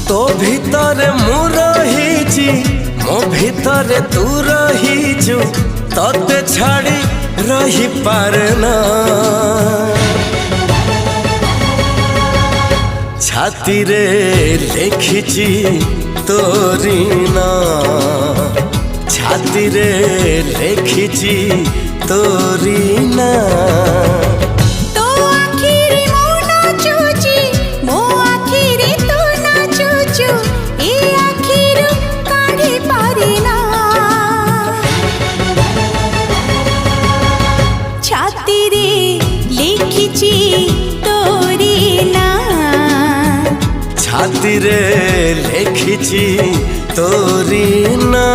तो भीतर मु रही मो भीतर तू रहीचु तते छाड़ी रही पारना छाती रे लिखिची तोरी ना छाती रे लिखिची तोरी ना छाती रे लिखिची तोरी ना।